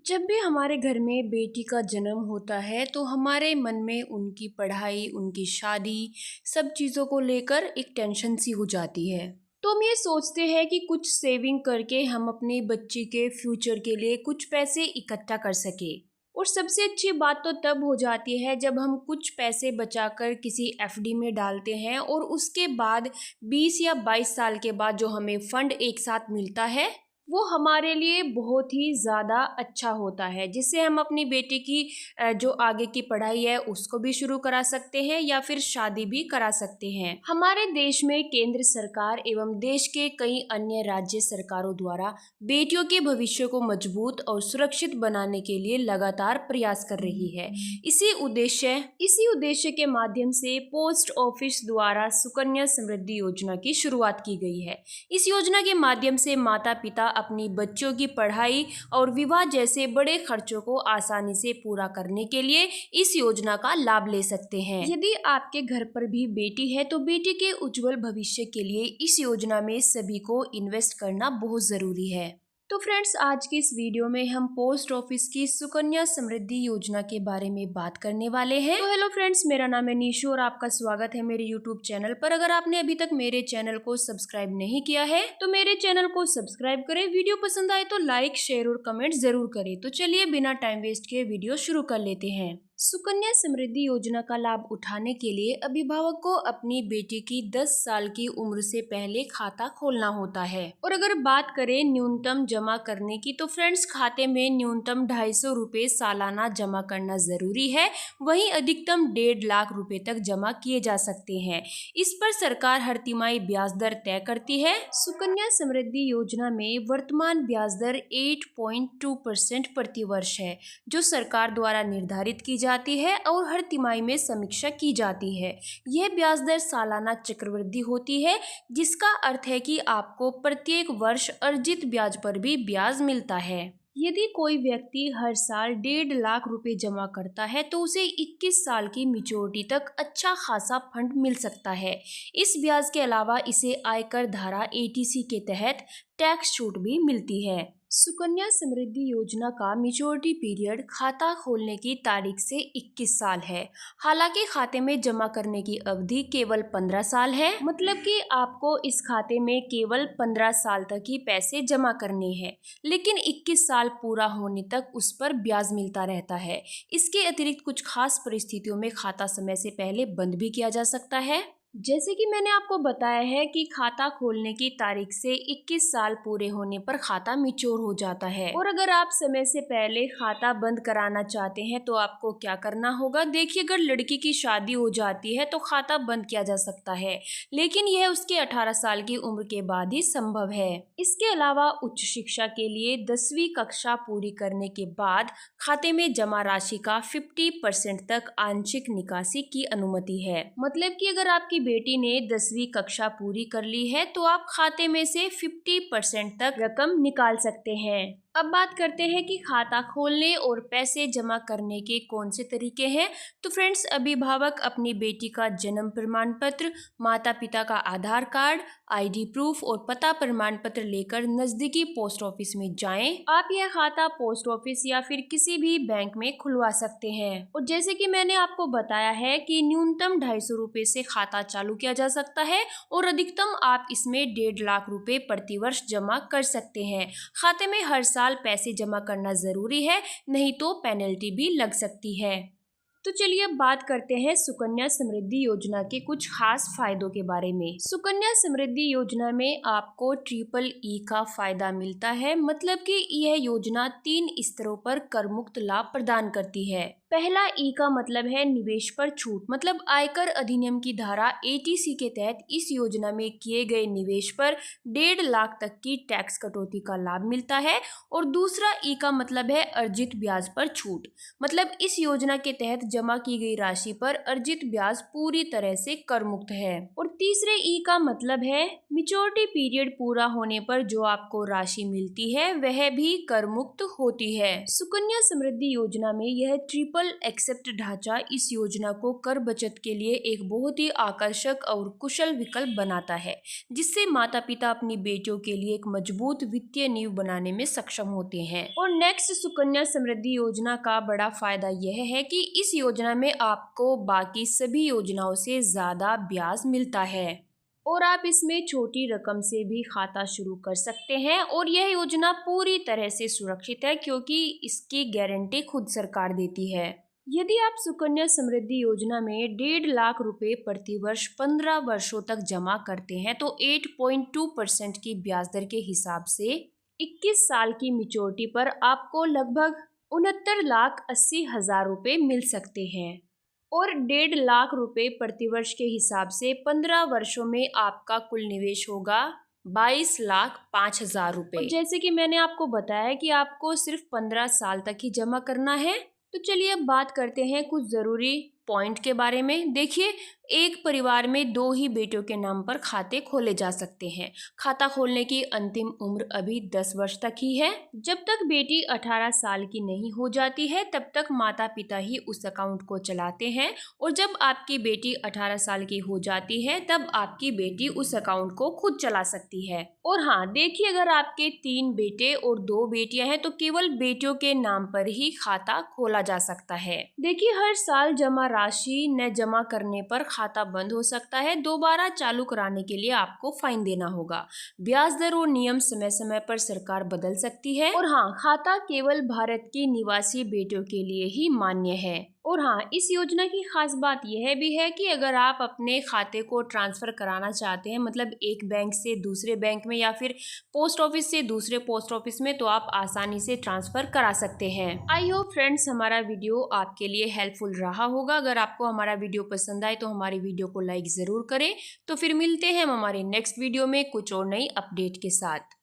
जब भी हमारे घर में बेटी का जन्म होता है तो हमारे मन में उनकी पढ़ाई, उनकी शादी, सब चीज़ों को लेकर एक टेंशन सी हो जाती है। तो हम ये सोचते हैं कि कुछ सेविंग करके हम अपने बच्ची के फ्यूचर के लिए कुछ पैसे इकट्ठा कर सके। और सबसे अच्छी बात तो तब हो जाती है जब हम कुछ पैसे बचाकर किसी एफडी में डालते हैं और उसके बाद 20 या 22 साल के बाद जो हमें फंड एक साथ मिलता है वो हमारे लिए बहुत ही ज़्यादा अच्छा होता है, जिससे हम अपनी बेटी की जो आगे की पढ़ाई है उसको भी शुरू करा सकते हैं या फिर शादी भी करा सकते हैं। हमारे देश में केंद्र सरकार एवं देश के कई अन्य राज्य सरकारों द्वारा बेटियों के भविष्य को मजबूत और सुरक्षित बनाने के लिए लगातार प्रयास कर रही है। इसी उद्देश्य के माध्यम से पोस्ट ऑफिस द्वारा सुकन्या समृद्धि योजना की शुरुआत की गई है। इस योजना के माध्यम से माता पिता अपनी बच्चों की पढ़ाई और विवाह जैसे बड़े खर्चों को आसानी से पूरा करने के लिए इस योजना का लाभ ले सकते हैं। यदि आपके घर पर भी बेटी है तो बेटी के उज्जवल भविष्य के लिए इस योजना में सभी को इन्वेस्ट करना बहुत जरूरी है। तो फ्रेंड्स, आज की इस वीडियो में हम पोस्ट ऑफिस की सुकन्या समृद्धि योजना के बारे में बात करने वाले हैं। तो हेलो फ्रेंड्स, मेरा नाम है नीशू और आपका स्वागत है मेरे यूट्यूब चैनल पर। अगर आपने अभी तक मेरे चैनल को सब्सक्राइब नहीं किया है तो मेरे चैनल को सब्सक्राइब करें। वीडियो पसंद आए तो लाइक, शेयर और कमेंट जरूर करें। तो चलिए बिना टाइम वेस्ट किए वीडियो शुरू कर लेते हैं। सुकन्या समृद्धि योजना का लाभ उठाने के लिए अभिभावक को अपनी बेटी की 10 साल की उम्र से पहले खाता खोलना होता है। और अगर बात करें न्यूनतम जमा करने की तो फ्रेंड्स, खाते में न्यूनतम 250 रुपए सालाना जमा करना जरूरी है। वहीं अधिकतम 1.5 लाख रुपए तक जमा किए जा सकते हैं। इस पर सरकार हर तिमाही ब्याज दर तय करती है। सुकन्या समृद्धि योजना में वर्तमान ब्याज दर 8.2% प्रति वर्ष है, जो सरकार द्वारा निर्धारित की जाती है और हर तिमाही में समीक्षा की जाती है। यह ब्याज दर सालाना चक्रवृद्धि होती है, जिसका अर्थ है कि आपको प्रत्येक वर्ष अर्जित ब्याज पर भी ब्याज मिलता है। यदि कोई व्यक्ति हर साल 1.5 लाख रुपए जमा करता है तो उसे 21 साल की मैच्योरिटी तक अच्छा खासा फंड मिल सकता है। इस ब्याज के अलावा इसे आयकर धारा 80C के तहत टैक्स छूट भी मिलती है। सुकन्या समृद्धि योजना का मैच्योरिटी पीरियड खाता खोलने की तारीख से 21 साल है। हालांकि खाते में जमा करने की अवधि केवल 15 साल है, मतलब कि आपको इस खाते में केवल 15 साल तक ही पैसे जमा करने हैं, लेकिन 21 साल पूरा होने तक उस पर ब्याज मिलता रहता है। इसके अतिरिक्त कुछ खास परिस्थितियों में खाता समय से पहले बंद भी किया जा सकता है। जैसे कि मैंने आपको बताया है कि खाता खोलने की तारीख से 21 साल पूरे होने पर खाता मैच्योर हो जाता है। और अगर आप समय से पहले खाता बंद कराना चाहते हैं तो आपको क्या करना होगा। देखिए, अगर लड़की की शादी हो जाती है तो खाता बंद किया जा सकता है, लेकिन यह उसके 18 साल की उम्र के बाद ही संभव है। इसके अलावा उच्च शिक्षा के लिए 10वीं कक्षा पूरी करने के बाद खाते में जमा राशि का 50% तक आंशिक निकासी की अनुमति है। मतलब कि अगर आपकी बेटी ने 10वीं कक्षा पूरी कर ली है तो आप खाते में से 50% तक रकम निकाल सकते हैं। अब बात करते हैं कि खाता खोलने और पैसे जमा करने के कौन से तरीके हैं। तो फ्रेंड्स, अभिभावक अपनी बेटी का जन्म प्रमाण पत्र, माता पिता का आधार कार्ड, आईडी प्रूफ और पता प्रमाण पत्र लेकर नजदीकी पोस्ट ऑफिस में जाएं। आप यह खाता पोस्ट ऑफिस या फिर किसी भी बैंक में खुलवा सकते हैं। और जैसे कि मैंने आपको बताया है कि न्यूनतम 250 रुपए से खाता चालू किया जा सकता है और अधिकतम आप इसमें 1.5 लाख रुपए प्रति वर्ष जमा कर सकते हैं। खाते में हर साल पैसे जमा करना जरूरी है, नहीं तो पेनल्टी भी लग सकती है। तो चलिए अब बात करते हैं सुकन्या समृद्धि योजना के कुछ खास फायदों के बारे में। सुकन्या समृद्धि योजना में आपको EEE का फायदा मिलता है, मतलब कि यह योजना 3 स्तरों पर कर मुक्त लाभ प्रदान करती है। पहला ई का मतलब है निवेश पर छूट, मतलब आयकर अधिनियम की धारा 80C के तहत इस योजना में किए गए निवेश पर 1.5 लाख तक की टैक्स कटौती का लाभ मिलता है। और दूसरा ई का मतलब है अर्जित ब्याज पर छूट, मतलब इस योजना के तहत जमा की गई राशि पर अर्जित ब्याज पूरी तरह से कर मुक्त है। और तीसरे ई का मतलब है मैच्योरिटी पीरियड पूरा होने पर जो आपको राशि मिलती है वह भी कर मुक्त होती है। सुकन्या समृद्धि योजना में यह सिंपल एक्सेप्ट ढांचा इस योजना को कर बचत के लिए एक बहुत ही आकर्षक और कुशल विकल्प बनाता है, जिससे माता पिता अपनी बेटियों के लिए एक मजबूत वित्तीय नींव बनाने में सक्षम होते हैं। और नेक्स्ट सुकन्या समृद्धि योजना का बड़ा फायदा यह है कि इस योजना में आपको बाकी सभी योजनाओं से ज्यादा ब्याज मिलता है और आप इसमें छोटी रकम से भी खाता शुरू कर सकते हैं। और यह योजना पूरी तरह से सुरक्षित है क्योंकि इसकी गारंटी खुद सरकार देती है। यदि आप सुकन्या समृद्धि योजना में 1.5 लाख रुपए प्रति वर्ष 15 वर्षों तक जमा करते हैं तो 8.2% की ब्याज दर के हिसाब से 21 साल की मैच्योरिटी पर आपको लगभग 69,80,000 रुपए मिल सकते हैं। और 1.5 लाख रुपए प्रतिवर्ष के हिसाब से 15 वर्षों में आपका कुल निवेश होगा 22,05,000 रुपए। जैसे कि मैंने आपको बताया कि आपको सिर्फ 15 साल तक ही जमा करना है। तो चलिए अब बात करते हैं कुछ जरूरी पॉइंट के बारे में। देखिए, एक परिवार में 2 ही बेटियों के नाम पर खाते खोले जा सकते हैं। खाता खोलने की अंतिम उम्र अभी 10 वर्ष तक ही है। जब तक बेटी 18 साल की नहीं हो जाती है तब तक माता पिता ही उस अकाउंट को चलाते हैं और जब आपकी बेटी 18 साल की हो जाती है तब आपकी बेटी उस अकाउंट को खुद चला सकती है। और हाँ, देखिए, अगर आपके 3 बेटे और 2 बेटियां हैं तो केवल बेटियों के नाम पर ही खाता खोला जा सकता है। देखिए, हर साल जमा राशि न जमा करने पर खाता बंद हो सकता है। दोबारा चालू कराने के लिए आपको फाइन देना होगा। ब्याज दर और नियम समय समय पर सरकार बदल सकती है। और हाँ, खाता केवल भारत की निवासी बेटियों के लिए ही मान्य है। और हाँ, इस योजना की खास बात यह भी है कि अगर आप अपने खाते को ट्रांसफर कराना चाहते हैं, मतलब एक बैंक से दूसरे बैंक में या फिर पोस्ट ऑफिस से दूसरे पोस्ट ऑफिस में, तो आप आसानी से ट्रांसफर करा सकते हैं। आई होप फ्रेंड्स हमारा वीडियो आपके लिए हेल्पफुल रहा होगा। अगर आपको हमारा वीडियो पसंद आए तो हमारी वीडियो को लाइक जरूर करें। तो फिर मिलते हैं हम हमारे नेक्स्ट वीडियो में कुछ और नई अपडेट के साथ।